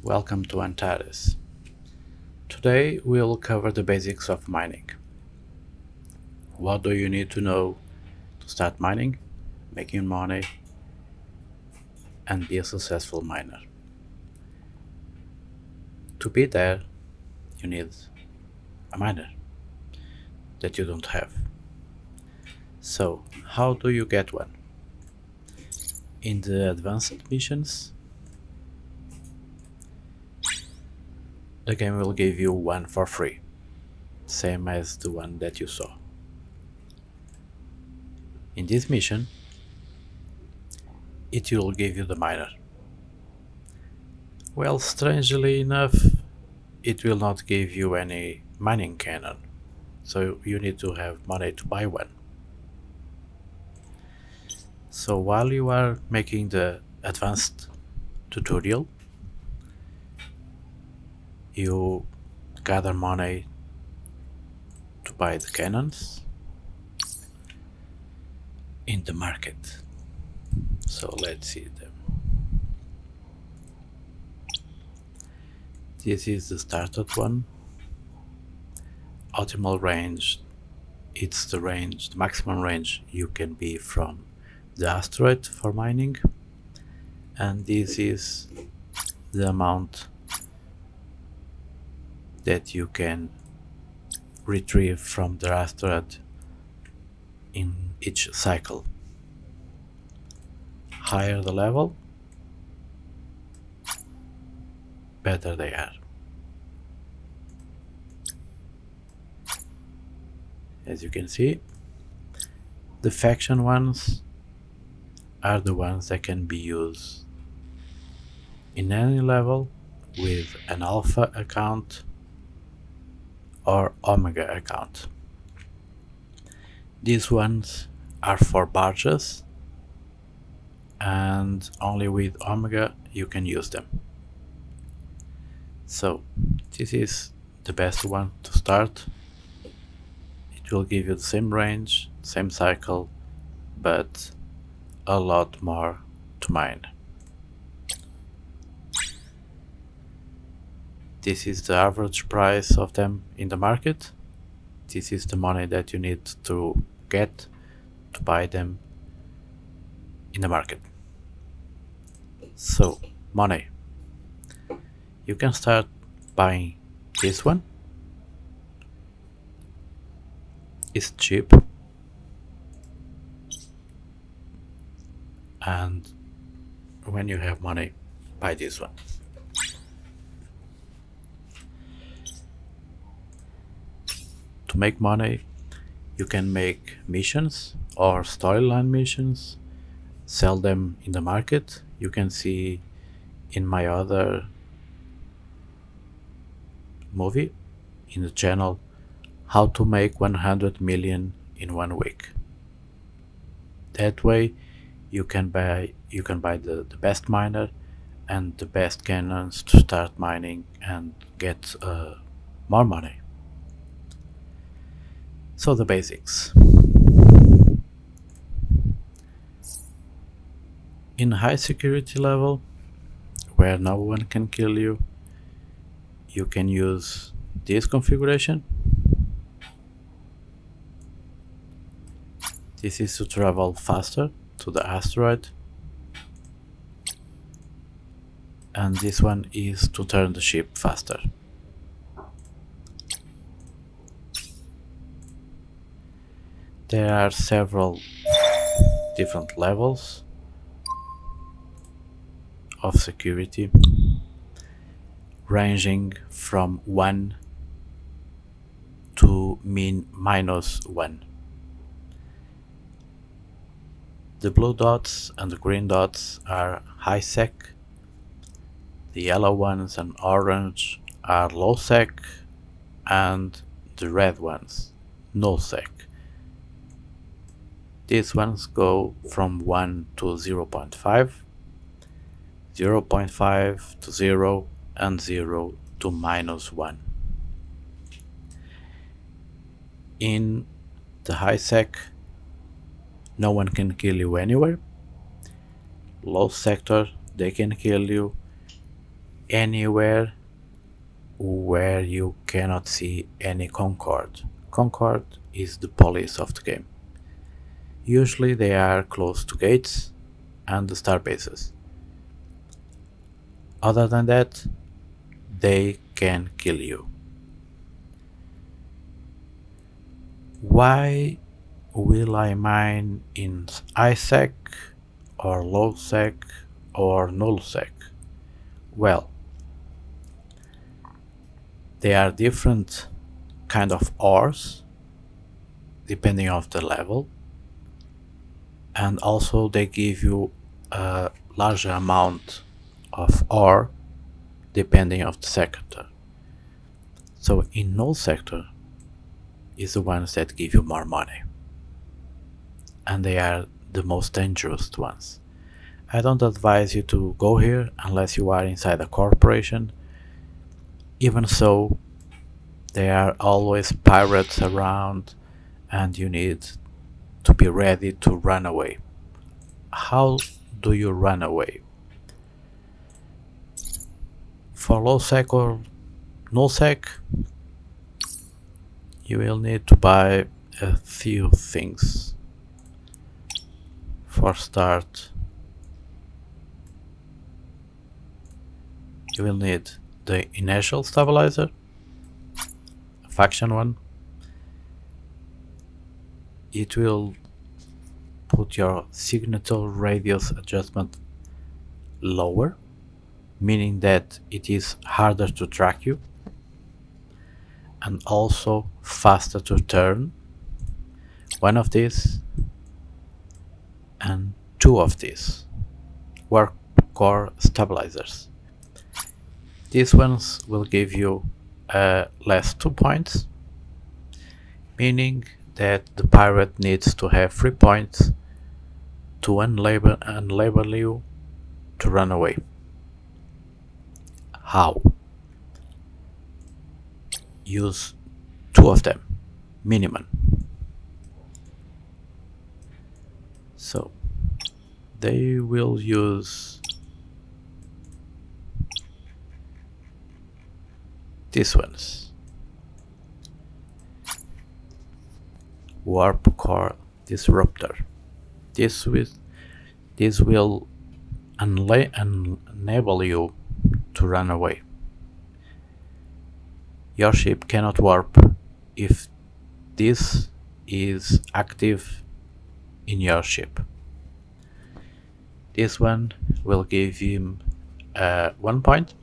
Welcome to Antares. Today we'll cover the basics of mining. What do you need to know to start mining, making money, and be a successful miner? To be there, you need a miner that you don't have. So, how do you get one? In the advanced missions, the game will give you one for free, same as the one that you saw. In this mission, it will give you the miner. Well, strangely enough, it will not give you any mining cannon, so you need to have money to buy one. So while you are making the advanced tutorial, you gather money to buy the cannons in the market. So let's see them. This is the started one. Optimal range, it's the maximum range you can be from the asteroid for mining, and this is the amount that you can retrieve from the asteroid in each cycle. Higher the level, better they are. As you can see, the faction ones are the ones that can be used in any level with an alpha account or omega account. These ones are for barges, and only with omega you can use them. So this is the best one to start. It will give you the same range, same cycle, but a lot more to mine. This is the average price of them in the market. This is the money that you need to get to buy them in the market. So, money. You can start buying this one. It's cheap. And when you have money, buy this one. To make money, you can make missions or storyline missions, sell them in the market. You can see in my other movie in the channel how to make 100 million in 1 week. That way you can buy the best miner and the best cannons to start mining and get more money. So the basics. In high security level, where no one can kill you, you can use this configuration. This is to travel faster to the asteroid, and this one is to turn the ship faster. There are several different levels of security, ranging from 1 to -1. The blue dots and the green dots are high sec, the yellow ones and orange are low sec, and the red ones no sec. These ones go from 1 to 0.5, 0.5 to 0, and 0 to -1. In the high sec, no one can kill you anywhere. Low sector, they can kill you anywhere where you cannot see any Concord. Concord is the police of the game. Usually they are close to gates and the star bases. Other than that, they can kill you. Why will I mine in high sec or low sec or null sec? Well, they are different kind of ores depending of the level, and also they give you a larger amount of ore depending of the sector. So in null sector is the ones that give you more money, and they are the most dangerous ones. I don't advise you to go here unless you are inside a corporation. Even so, there are always pirates around and you need to be ready to run away. How do you run away? For low sec or null sec, you will need to buy a few things. For start, you will need the inertial stabilizer, a faction one. It will put your signature radius adjustment lower, meaning that it is harder to track you and also faster to turn. One of these and two of these work core stabilizers. These ones will give you less 2 points, meaning that the pirate needs to have 3 points to unlabel you to run away. How? Use two of them, minimum. So they will use these ones. Warp core disruptor. This will enable you to run away. Your ship cannot warp if this is active in your ship. This one will give him 1 point,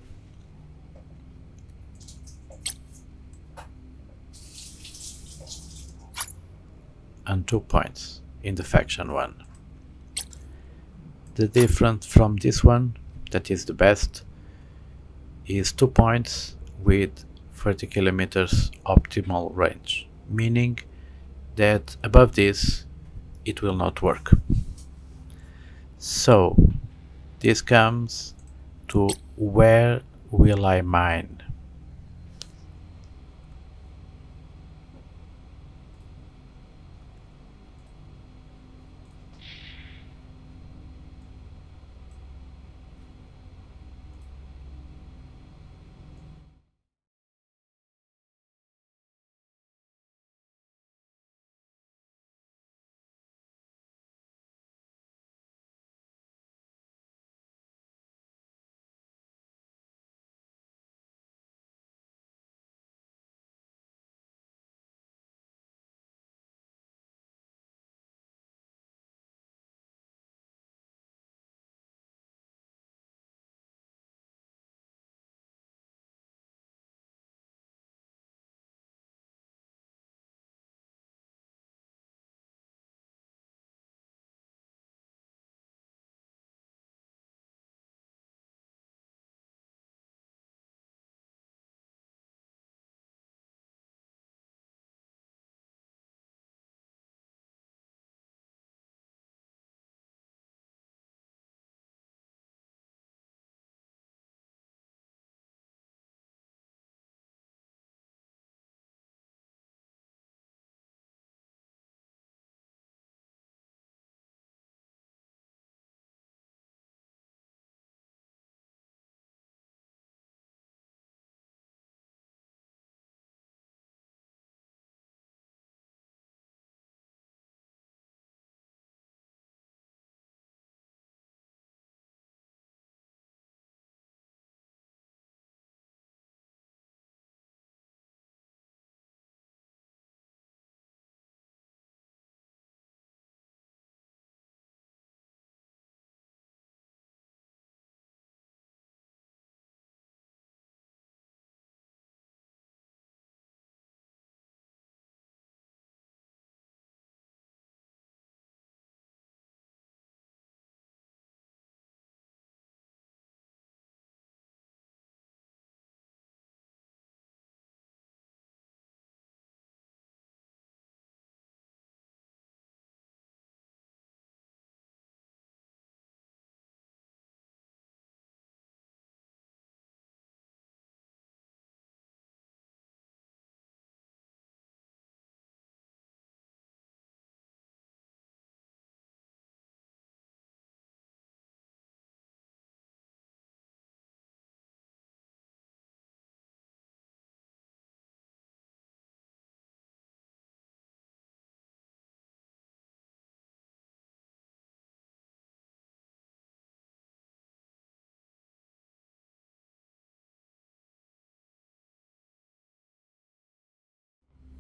and 2 points in the faction one. The difference from this one, that is the best, is 2 points with 30 kilometers optimal range, meaning that above this it will not work. So this comes to where will I mine?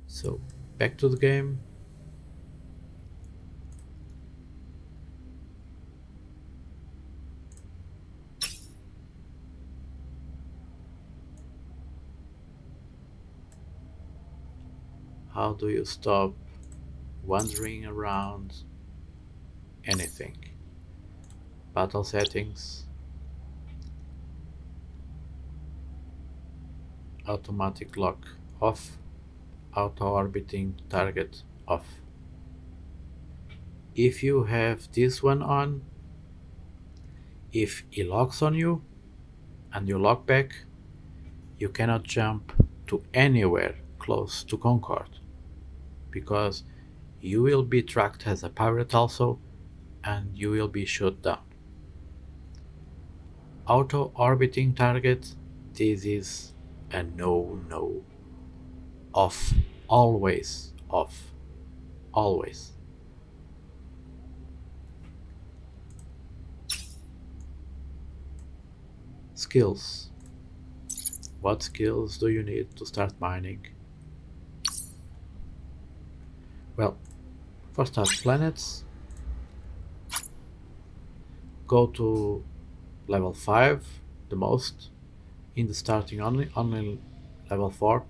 So back to the game. How do you stop wandering around anything? Battle settings, automatic lock off, auto orbiting target off. If you have this one on, if he locks on you and you lock back, you cannot jump to anywhere close to Concord because you will be tracked as a pirate also and you will be shot down. Auto orbiting target, this is a no. Off. Always off. Always. Skills. What skills do you need to start mining? Well, for start planets, go to level 5 the most. In the starting only level 4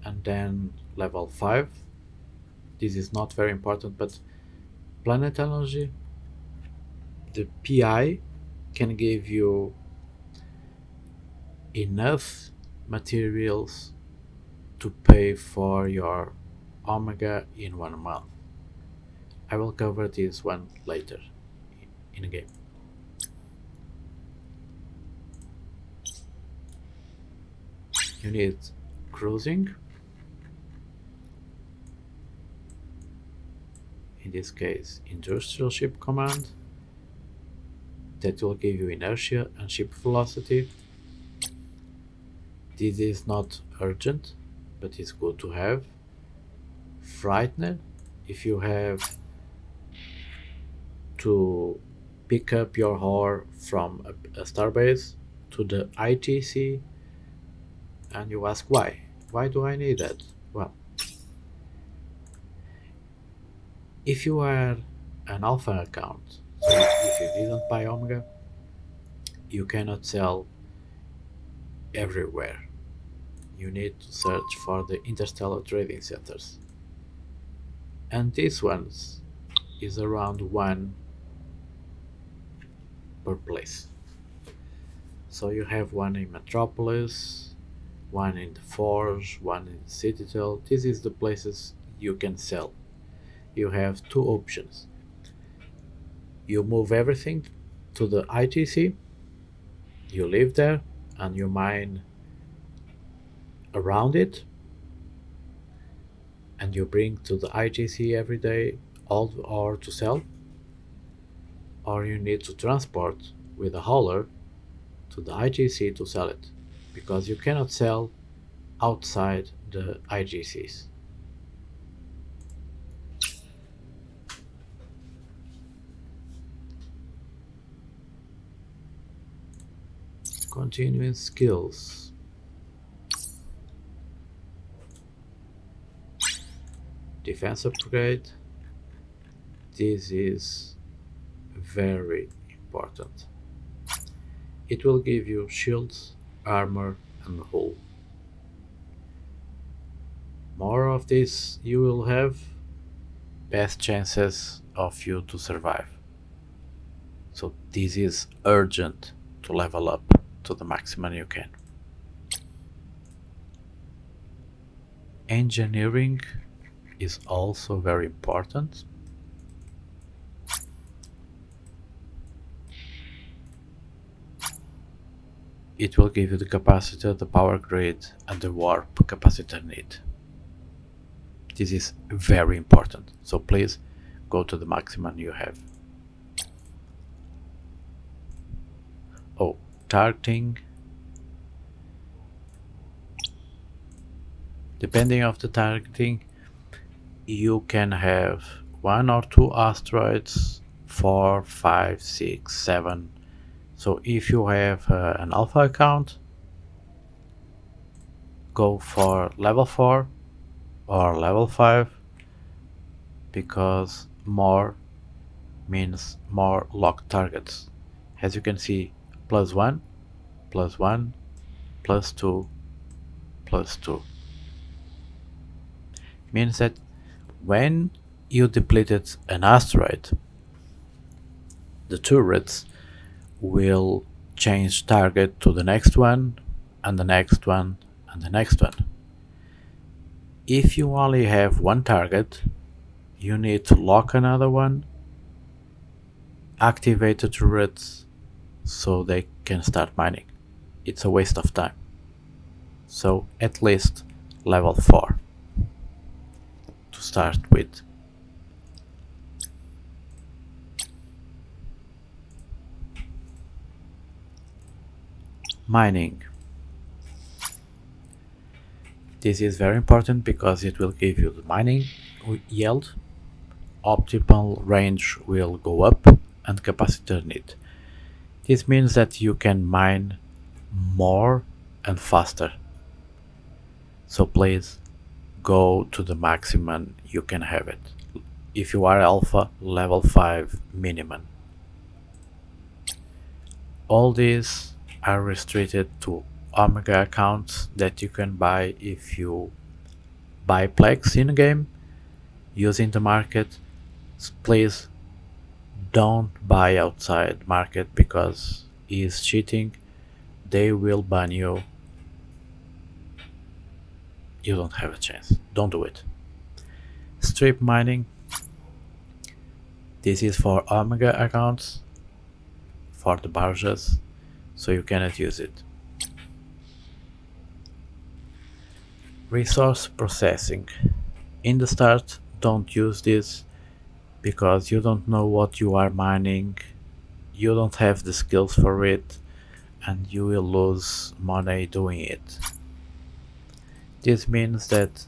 and then level 5. This is not very important, but planet energy, the PI can give you enough materials to pay for your Omega in 1 month. I will cover this one later in a game. You need cruising. In this case, industrial ship command. That will give you inertia and ship velocity. This is not urgent, but it's good to have. Frightener, if you have to pick up your ore from a starbase to the ITC, and you ask why. Why do I need that? Well, if you are an alpha account, so if you didn't buy Omega, you cannot sell everywhere. You need to search for the interstellar trading centers. And this ones is around one per place. So you have one in Metropolis, one in the Forge, one in Citadel. This is the places you can sell. You have two options. You move everything to the ITC, you live there, and you mine around it, and you bring to the ITC every day all the ore to sell, or you need to transport with a hauler to the IGC to sell it, because you cannot sell outside the IGCs. Continuing skills. Defense upgrade. This is very important. It will give you shields, armor, and hull. More of this you will have, best chances of you to survive. So this is urgent to level up to the maximum you can. Engineering is also very important. It will give you the capacitor, the power grid, and the warp capacitor need. This is very important, so please go to the maximum you have. Oh, targeting. Depending of the targeting, you can have 1 or 2 asteroids, 4, 5, 6, 7. So if you have an alpha account, go for level 4 or level 5 because more means more locked targets. As you can see, plus 1, plus 1, plus 2, plus 2 means that when you depleted an asteroid, the turrets will change target to the next one, and the next one, and the next one. If you only have one target, you need to lock another one, activate the turrets so they can start mining. It's a waste of time. So at least level 4 to start with. Mining. This is very important because it will give you the mining yield, optimal range will go up, and capacitor need. This means that you can mine more and faster. So please go to the maximum you can have it. If you are alpha, level 5 minimum. All these are restricted to Omega accounts that you can buy if you buy Plex in game using the market. Please don't buy outside market because he is cheating. They will ban you. You don't have a chance. Don't do it. Strip mining. This is for Omega accounts, for the barges, so you cannot use it. Resource processing. In the start, don't use this because you don't know what you are mining, you don't have the skills for it, and you will lose money doing it. This means that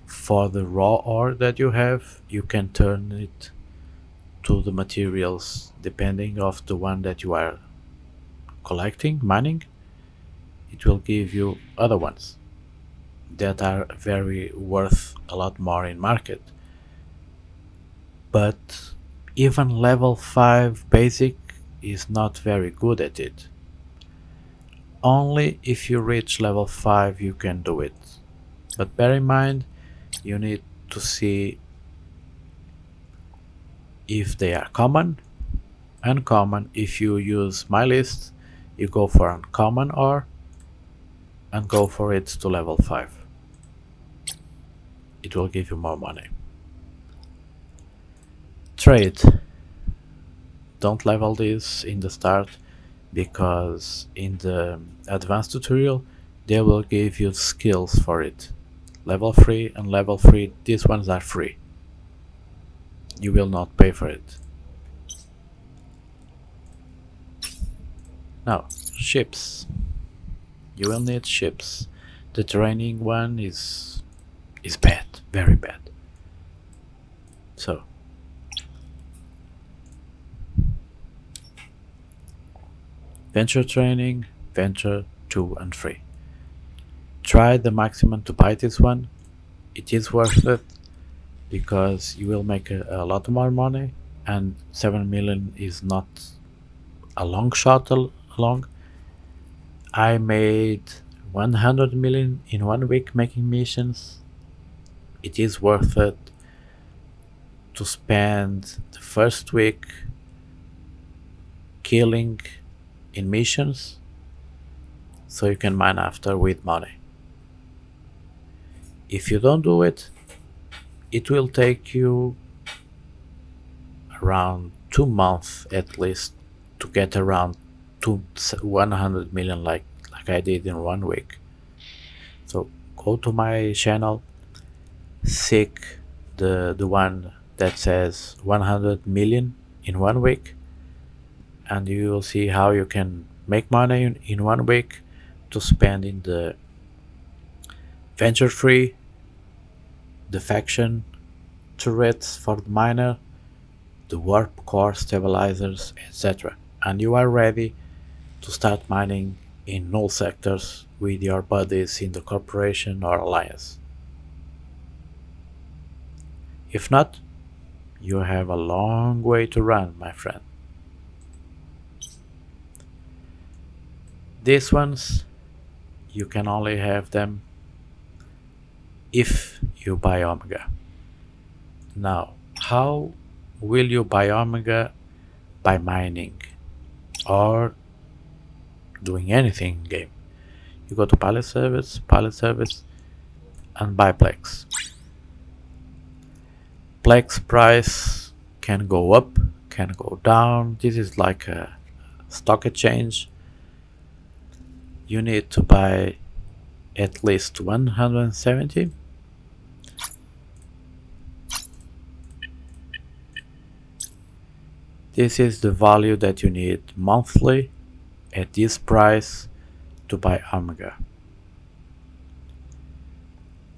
for the raw ore that you have, you can turn it to the materials depending of the one that you are collecting, mining. It will give you other ones that are very worth a lot more in market. But even level 5 basic is not very good at it. Only if you reach level 5 you can do it. But bear in mind, you need to see if they are common. Uncommon, if you use my list, you go for uncommon ore and go for it to level 5. It will give you more money. Trade. Don't level this in the start because in the advanced tutorial they will give you skills for it. Level 3 and level 3, these ones are free. You will not pay for it. Now, ships. You will need ships. The training one is bad, very bad. So venture training, venture 2 and 3. Try the maximum to buy this one. It is worth it because you will make a lot more money, and 7 million is not a long shot along. I made 100 million in 1 week making missions. It is worth it to spend the first week killing in missions so you can mine after with money. If you don't do it, it will take you around 2 months at least to get around 100 million like I did in 1 week. So go to my channel, seek the one that says 100 million in 1 week, and you will see how you can make money in 1 week to spend in the venture free, the faction turrets for the miner, the warp core stabilizers, etc. And you are ready to start mining in null sectors with your buddies in the corporation or alliance. If not, you have a long way to run, my friend. These ones, you can only have them if you buy Omega. Now, how will you buy Omega? By mining or doing anything in game. You go to pilot service, and buy Plex. Plex price can go up, can go down. This is like a stock exchange. You need to buy at least 170. This is the value that you need monthly at this price to buy Omega.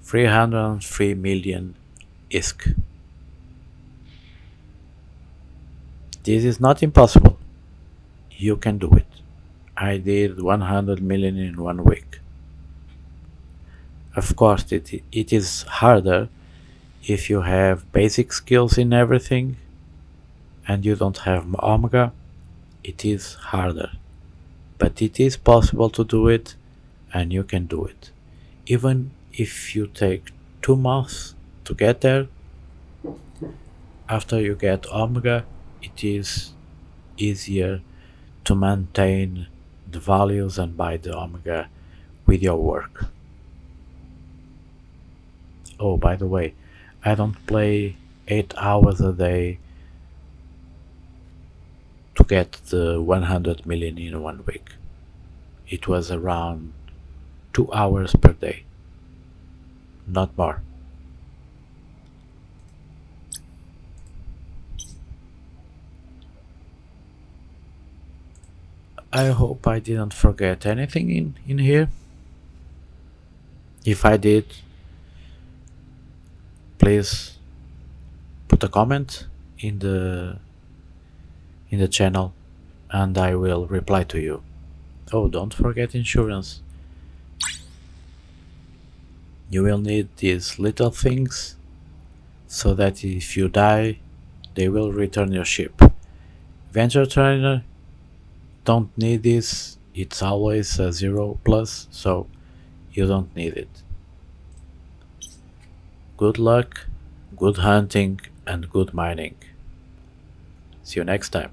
303 million ISK. This is not impossible. You can do it. I did 100 million in 1 week. Of course, it is harder if you have basic skills in everything and you don't have Omega. It is harder. But it is possible to do it and you can do it. Even if you take 2 months to get there, after you get Omega, it is easier to maintain the values and buy the Omega with your work. Oh, by the way, I don't play 8 hours a day to get the 100 million in 1 week. It was around 2 hours per day, not more. I hope I didn't forget anything in here. If I did, please put a comment in the channel and I will reply to you. Oh, don't forget insurance. You will need these little things so that if you die, they will return your ship. Venture Trainer don't need this, it's always a 0+, so you don't need it. Good luck, good hunting, and good mining. See you next time.